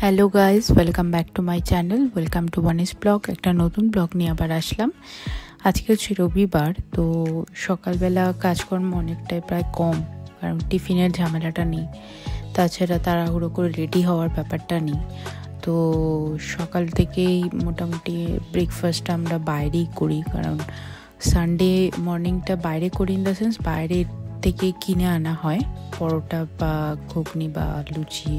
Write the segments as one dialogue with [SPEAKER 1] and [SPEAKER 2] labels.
[SPEAKER 1] Hello guys, welcome back to my channel, welcome to Wani's blog. একটা নতুন blog নিয়ে আবার আসলাম। আজকে হচ্ছে রবিবার, তো সকালবেলা কাজকর্ম অনেকটাই প্রায় কম, কারণ টিফিনের ঝামেলাটা নেই, তাছাড়া তাড়াহুড়ো করে রেডি হওয়ার ব্যাপারটা নেই। তো সকাল থেকেই মোটামুটি ব্রেকফাস্টটা আমরা বাইরেই করি, কারণ সানডে মর্নিংটা বাইরে করি, ইন দ্য সেন্স বাইরে থেকে কিনে আনা হয়, পরোটা বা ঘুগনি বা লুচি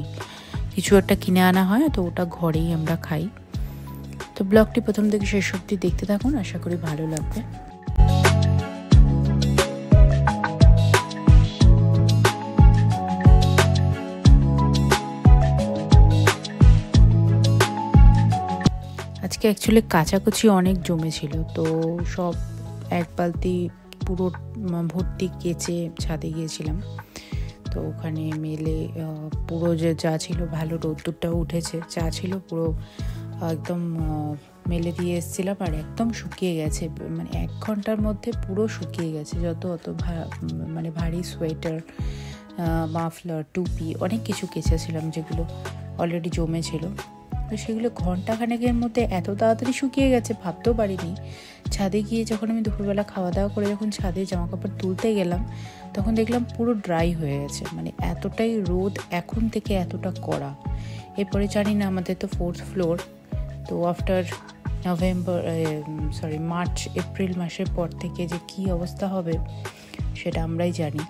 [SPEAKER 1] কিছু একটা কিনে আনা হয়, তো ওটা ঘরেই আমরা খাই। তো ব্লগটি প্রথম থেকে শেষ অবধি দেখতে থাকুন, আশা করি ভালো লাগবে। আজকে অ্যাকচুয়ালি কাচাকুচি অনেক জমেছিল, তো সব এক বালতি পুরো ভর্তি কেচে ছাদে গিয়েছিলাম। তো ওখানে মেলে পুরো যা ছিল, ভালো রোদ্দুরটাও উঠেছে, যা ছিল পুরো একদম মেলে দিয়ে এসেছিলাম, আর একদম শুকিয়ে গেছে, মানে 1 ঘন্টার মধ্যে পুরো শুকিয়ে গেছে। যত অত মানে ভারী সোয়েটার, মাফলার, টুপি অনেক কিছু কেচেছিলাম যেগুলো অলরেডি জমেছিল, তো সেগুলো ঘন্টাখানেকের মধ্যে এত তাড়াতাড়ি শুকিয়ে গেছে ভাবতেও পারিনি। ছাদে গিয়ে যখন আমি দুপুরবেলা খাওয়া দাওয়া করে যখন ছাদে জামাকাপড় তুলতে গেলাম, তখন দেখলাম পুরো ড্রাই হয়ে গেছে, মানে এতটাই রোদ এখন থেকে এতটা কড়া। এরপরে জানি না, আমাদের তো 4th ফ্লোর, তো আফটার মার্চ এপ্রিল মাসের পর থেকে যে কি অবস্থা হবে সেটা আমরাই জানি।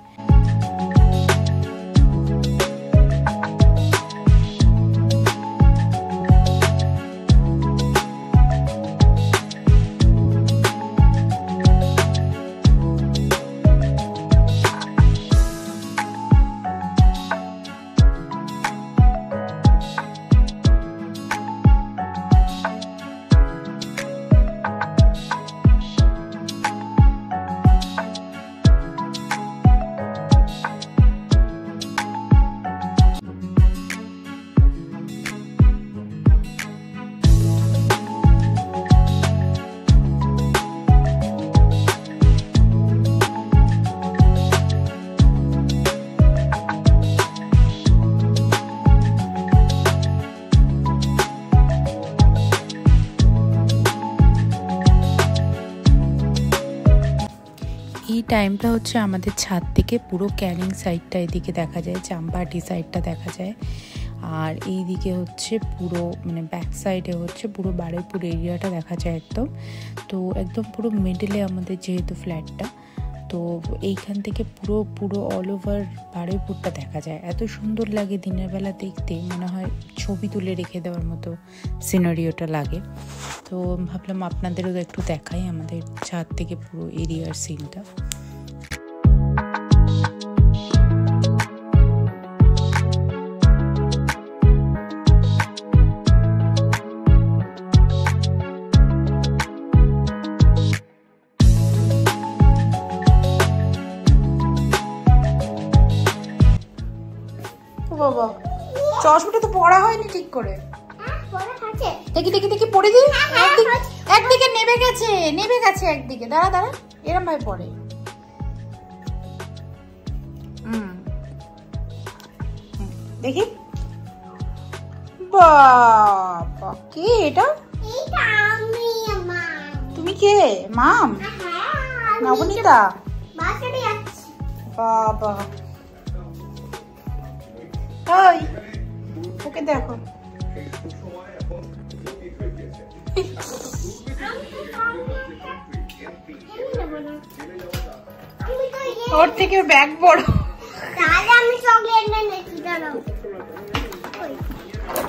[SPEAKER 1] এই টাইমটা হচ্ছে আমাদের ছাদ থেকে পুরো ক্যানিং সাইডটা এদিকে দেখা যায়, চাম্পাহাটি সাইডটা দেখা যায়, আর এই দিকে হচ্ছে পুরো মানে ব্যাক সাইডে হচ্ছে পুরো বারুইপুর এরিয়াটা দেখা যায় একদম। তো একদম পুরো মিডলে আমাদের যেহেতু ফ্ল্যাটটা, তো এইখান থেকে পুরো অল ওভার বারুইপুরটা দেখা যায়। এত সুন্দর লাগে দিনের বেলা দেখতে, মনে হয় ছবি তুলে রেখে দেওয়ার মতো সিনারিওটা লাগে। তো ভাবলাম আপনাদেরও একটু দেখাই আমাদের ছাদ থেকে পুরো এরিয়ার সিনটা। বাবা, চশমাটা তো পড়া হয়নি ঠিক করে। দেখি পড়ে দিই। একদিকে নেবে গেছে একদিকে। দাঁড়া, এরম ভাবে পড়ে। দেখি। বাবা, কে এটা? তুমি কে? মাম? নবনীতা? বাবা, ওই ওকে দেখো। ওর থেকে ব্যাগ বড়।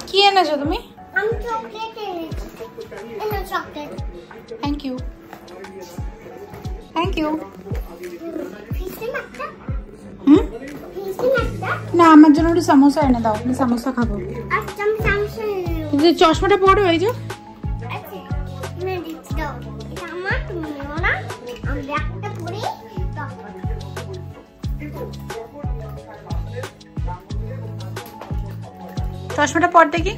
[SPEAKER 1] কি এনেছো তুমি? Thank you. না, আমার জন্য একটু সমোসা এনে দাও, আমি সমোসা খাবো। চশমাটা পড়ো, এই যে চশমাটা পর দেখি।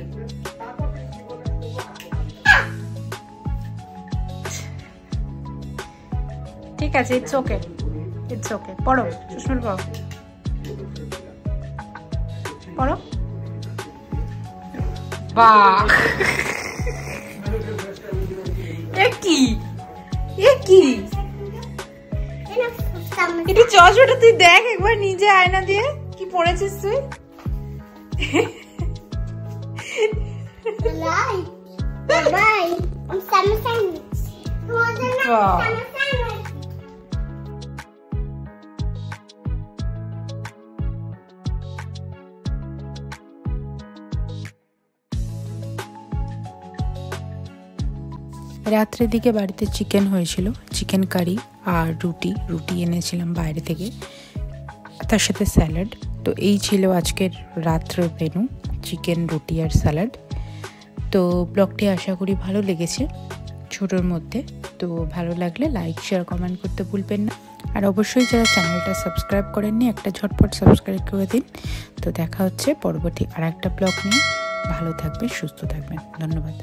[SPEAKER 1] ঠিক আছে, ইটস ওকে, পড়ো, চশমাটা পড়ো। পড়ো। বাহ, এ কি এটা চশমাটা তুই দেখ একবার নিজে আয়না দিয়ে কি পড়েছিস তুই। রাত্রের দিকে বাড়িতে চিকেন হয়েছিল, চিকেন কারি আর রুটি এনেছিলাম বাইরে থেকে, তার সাথে স্যালাড। তো এই ছিল আজকের রাত্রের মেনু, চিকেন, রুটি আর স্যালাড। তো ব্লগটি আশা করি ভালো লেগেছে ছোটোর মধ্যে। তো ভালো লাগলে লাইক, শেয়ার, কমেন্ট করতে ভুলবেন না। আর অবশ্যই যারা চ্যানেলটা সাবস্ক্রাইব করেননি একটা ঝটপট সাবস্ক্রাইব করে দিন। তো দেখা হচ্ছে পরবর্তী আর একটা ব্লগ নিয়ে। ভালো থাকবেন, সুস্থ থাকবেন, ধন্যবাদ।